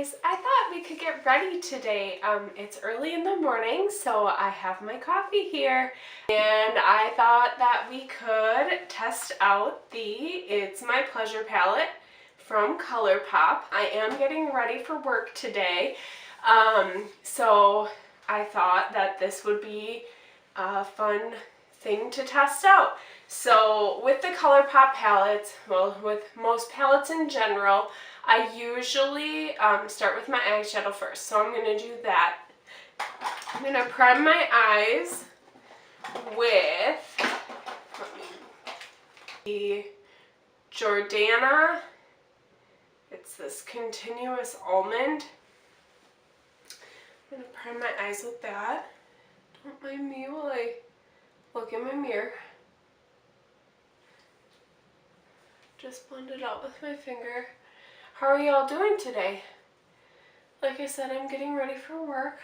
guys, I thought we could get ready today. It's early in the morning, so I have my coffee here, and I thought that we could test out the It's My Pleasure palette from ColourPop. I am getting ready for work today, so I thought that this would be a fun thing to test out. So with the ColourPop palettes, well, with most palettes in general, I usually start with my eyeshadow first, so I'm going to do that. I'm going to prime my eyes with the Jordana. It's this continuous almond. I'm going to prime my eyes with that. Don't mind me while I look in my mirror. Just blend it out with my finger. How are y'all doing today? Like I said, I'm getting ready for work.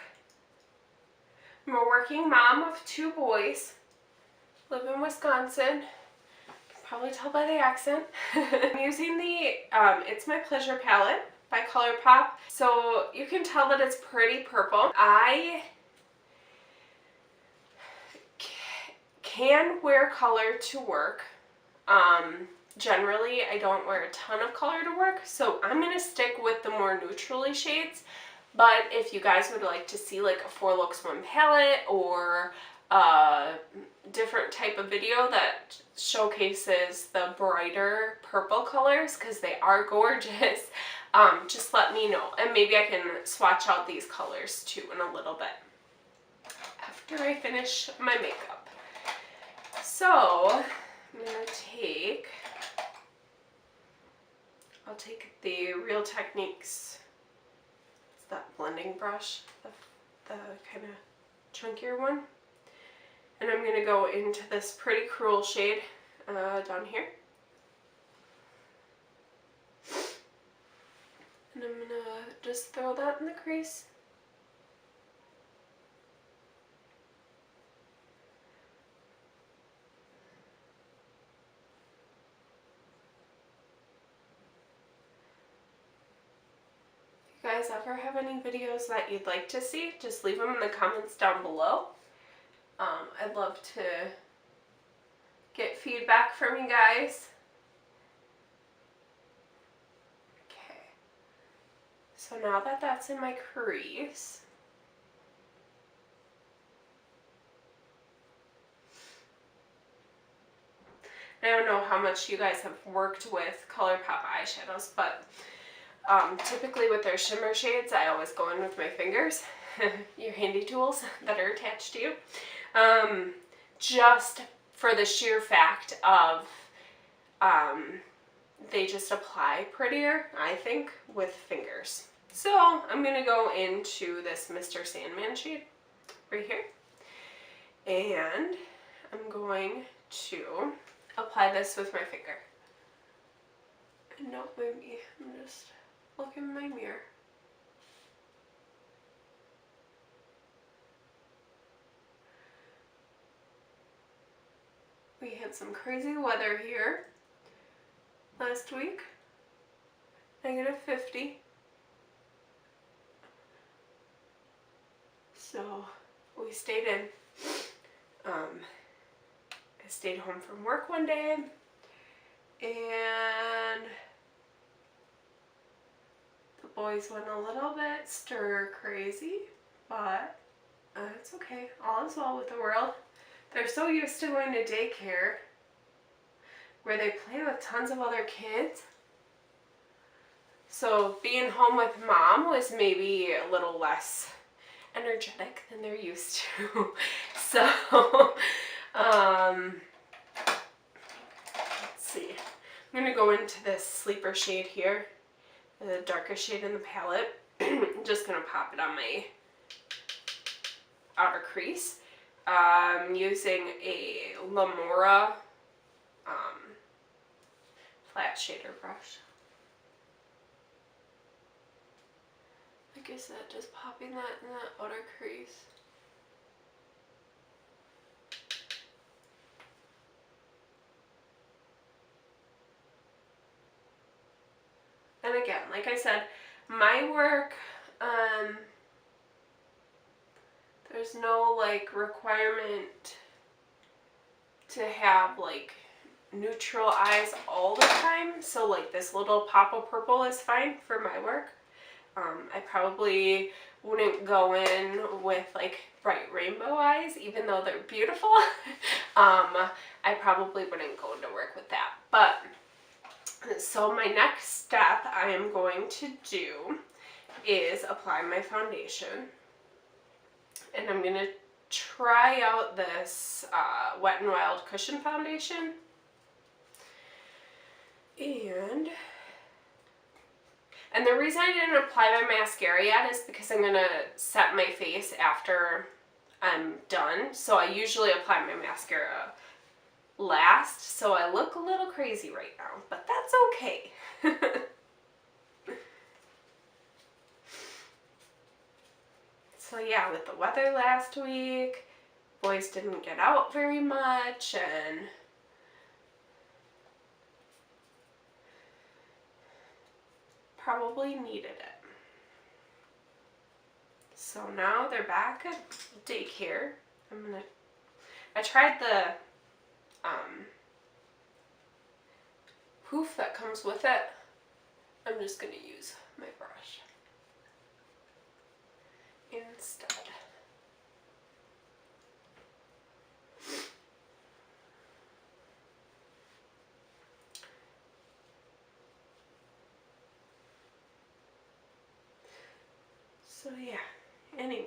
I'm a working mom of 2 boys. Live in Wisconsin. You can probably tell by the accent. I'm using the It's My Pleasure palette by ColourPop. So you can tell that it's pretty purple. I can wear color to work. Generally, I don't wear a ton of color to work, so I'm going to stick with the more neutrally shades. But if you guys would like to see like a 4 looks 1 palette or a different type of video that showcases the brighter purple colors, because they are gorgeous, just let me know. And maybe I can swatch out these colors too in a little bit after I finish my makeup. So I'm going to I'll take the Real Techniques, it's that blending brush, the kind of chunkier one, and I'm going to go into this Pretty Cruel shade down here. And I'm going to just throw that in the crease. If you guys ever have any videos that you'd like to see, just leave them in the comments down below. I'd love to get feedback from you guys. Okay, so now that that's in my crease, I don't know how much you guys have worked with ColourPop eyeshadows, but typically with their shimmer shades, I always go in with my fingers, your handy tools that are attached to you, just for the sheer fact of they just apply prettier, I think, with fingers. So I'm going to go into this Mr. Sandman shade right here, and I'm going to apply this with my finger. And don't mind me, I'm just looking in my mirror. We had some crazy weather here last week, -50. So we stayed in. I stayed home from work one day, and the boys went a little bit stir crazy, but it's okay. All is well with the world. They're so used to going to daycare where they play with tons of other kids. So being home with mom was maybe a little less energetic than they're used to. So, let's see. I'm going to go into this sleeper shade here, the darkest shade in the palette. I'm just going to pop it on my outer crease. I'm using a Lamora flat shader brush. Like I said, just popping that in that outer crease. And again, like I said, my work, there's no like requirement to have like neutral eyes all the time, so like this little pop of purple is fine for my work. I probably wouldn't go in with like bright rainbow eyes, even though they're beautiful. I probably wouldn't go to work with that. But so my next step I am going to do is apply my foundation, and I'm going to try out this Wet n Wild Cushion Foundation. And the reason I didn't apply my mascara yet is because I'm going to set my face after I'm done. So I usually apply my mascara last, so I look a little crazy right now, but that's okay. So yeah, with the weather last week, boys didn't get out very much, and probably needed it. So now they're back at daycare. I tried the poof that comes with it. I'm just gonna use my brush instead. So yeah, anyway,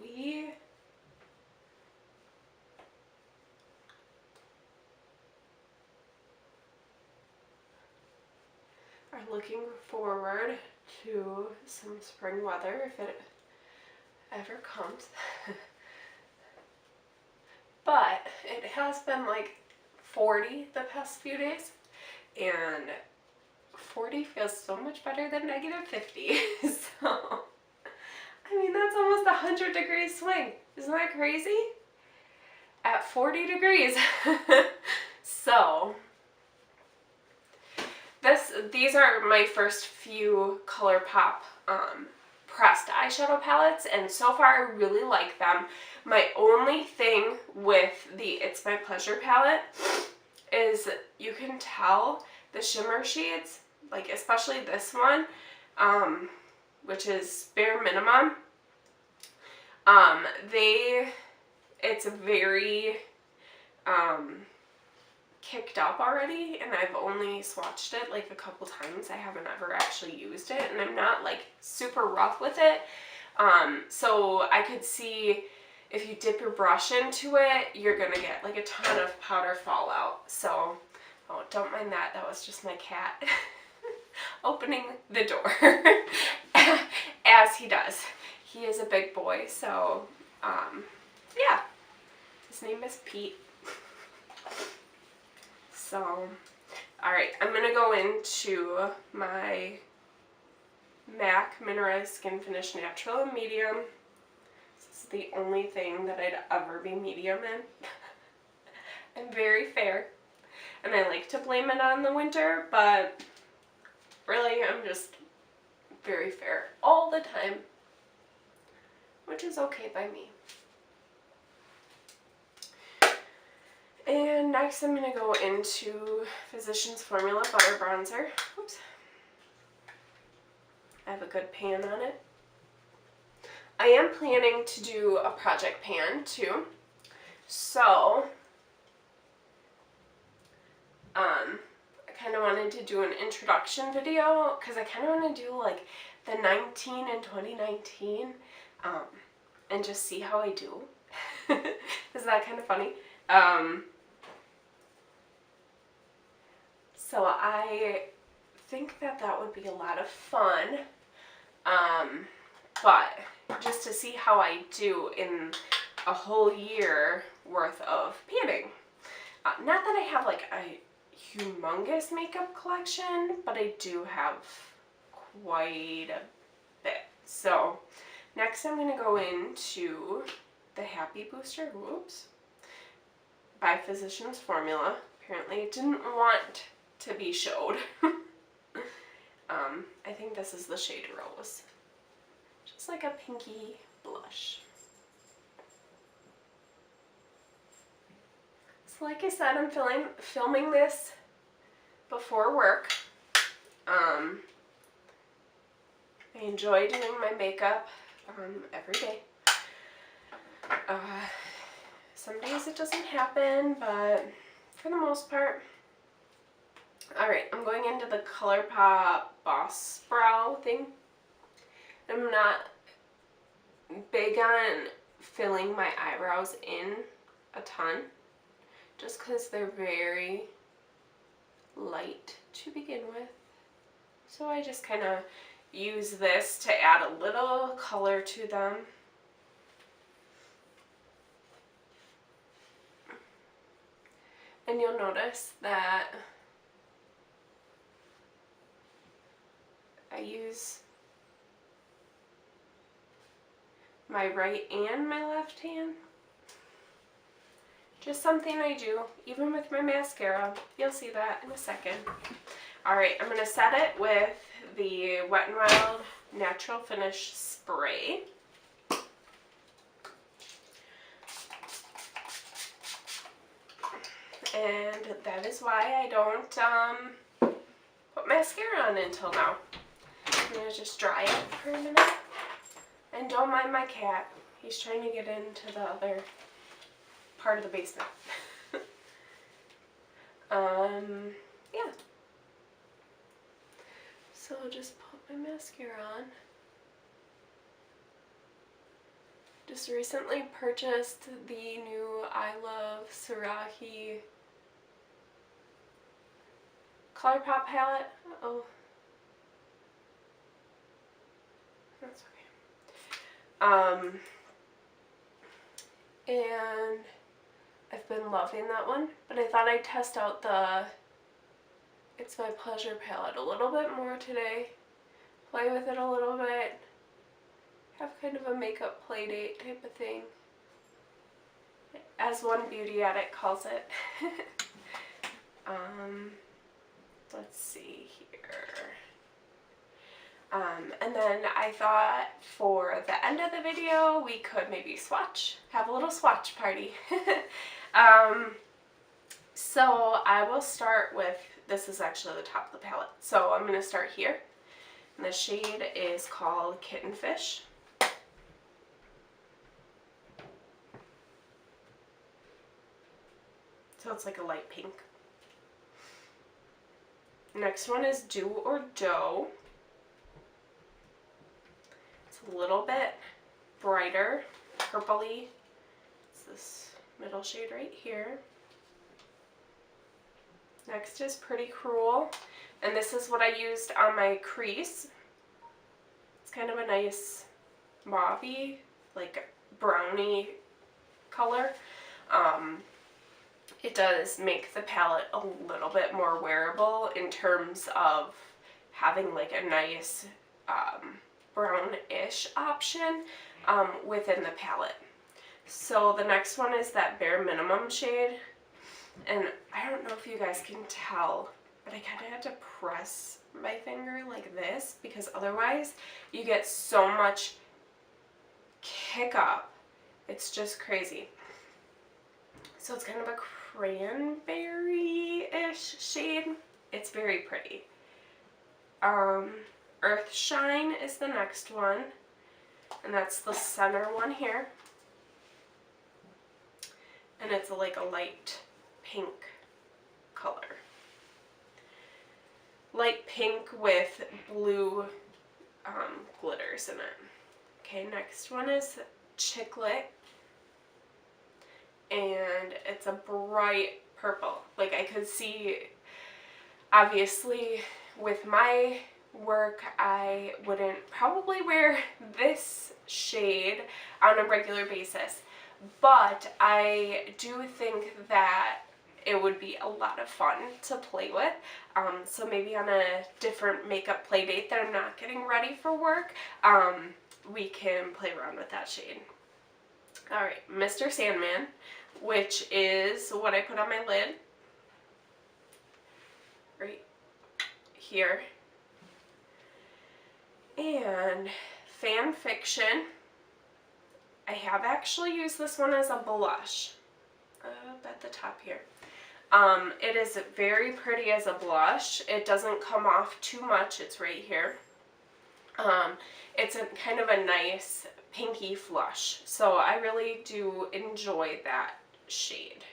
we are looking forward to some spring weather if it ever comes. But it has been like 40 the past few days, and 40 feels so much better than -50. So, I mean, that's almost a 100-degree swing. Isn't that crazy? At 40 degrees. So, these are my first few ColourPop pressed eyeshadow palettes, and so far I really like them. My only thing with the It's My Pleasure palette is you can tell the shimmer shades, like especially this one, which is Bare Minimum, it's very kicked up already, and I've only swatched it like a couple times. I haven't ever actually used it, and I'm not like super rough with it. So I could see if you dip your brush into it, you're gonna get like a ton of powder fallout. So, oh, don't mind that. That was just my cat opening the door as he does. He is a big boy, so yeah, his name is Pete. So, alright, I'm going to go into my MAC Mineralized Skin Finish Natural in Medium. This is the only thing that I'd ever be medium in. I'm very fair, and I like to blame it on the winter, but really I'm just very fair all the time, which is okay by me. And next I'm going to go into Physicians Formula Butter Bronzer. Oops. I have a good pan on it. I am planning to do a project pan too. So, I kind of wanted to do an introduction video because I kind of want to do like the 19 and 2019 and just see how I do. Is that kind of funny? So I think that that would be a lot of fun, but just to see how I do in a whole year worth of panning. Not that I have like a humongous makeup collection, but I do have quite a bit. So next I'm going to go into the Happy Booster, whoops, by Physicians Formula. Apparently it didn't want to be showed. I think this is the shade Rose. Just like a pinky blush. So like I said, I'm filming this before work. I enjoy doing my makeup every day. Some days it doesn't happen, but for the most part. Alright, I'm going into the ColourPop Boss Brow thing. I'm not big on filling my eyebrows in a ton, just because they're very light to begin with. So I just kind of use this to add a little color to them. And you'll notice that I use my right and my left hand. Just something I do, even with my mascara. You'll see that in a second. Alright, I'm going to set it with the Wet n Wild Natural Finish Spray. And that is why I don't put mascara on until now. I'm going to just dry it for a minute. And don't mind my cat. He's trying to get into the other part of the basement. Yeah. So I'll just put my mascara on. Just recently purchased the new I Love Sarahi ColourPop palette. Uh-oh. That's okay. And I've been loving that one, but I thought I'd test out the It's My Pleasure palette a little bit more today. Play with it a little bit. Have kind of a makeup play date type of thing, as one beauty addict calls it. Let's see here. And then I thought for the end of the video we could maybe swatch, have a little swatch party. So I will start with, this is actually the top of the palette, so I'm going to start here. And the shade is called Kitten Fish. So it's like a light pink. Next one is Do or Dough. It's a little bit brighter, purpley. It's this middle shade right here. Next is Pretty Cruel, and this is what I used on my crease. It's kind of a nice mauvey, like brownie color. It does make the palette a little bit more wearable in terms of having like a nice brownish option within the palette. So the next one is that Bare Minimum shade, and I don't know if you guys can tell, but I kind of had to press my finger like this because otherwise you get so much kick up. It's just crazy. So it's kind of a cranberry-ish shade. It's very pretty. Earth Shine is the next one, and that's the center one here. And it's like a light pink color. Light pink with blue glitters in it. Okay, next one is Chicklet. And it's a bright purple. Like I could see, obviously with my work I wouldn't probably wear this shade on a regular basis, but I do think that it would be a lot of fun to play with. So maybe on a different makeup play date that I'm not getting ready for work, we can play around with that shade. Alright, Mr. Sandman, which is what I put on my lid, right here. And Fan Fiction. I have actually used this one as a blush up at the top here. It is very pretty as a blush. It doesn't come off too much. It's right here. It's a kind of a nice pinky flush, so I really do enjoy that shade.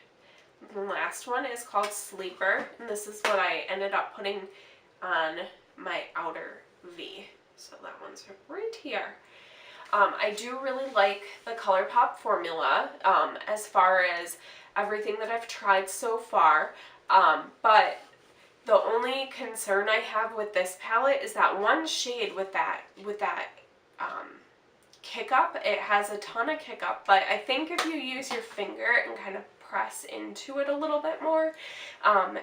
The last one is called Sleeper, and this is what I ended up putting on my outer V. So that one's right here. I do really like the ColourPop formula as far as everything that I've tried so far, but the only concern I have with this palette is that one shade with that kick up. It has a ton of kick up, but I think if you use your finger and kind of press into it a little bit more,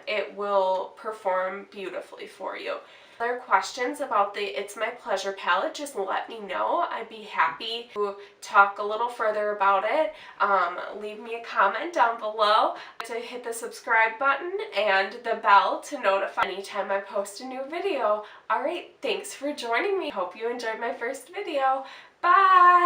it will perform beautifully for you. Other questions about the It's My Pleasure palette, just let me know. I'd be happy to talk a little further about it. Leave me a comment down below to hit the subscribe button and the bell to notify anytime I post a new video. Alright, thanks for joining me. Hope you enjoyed my first video. Bye!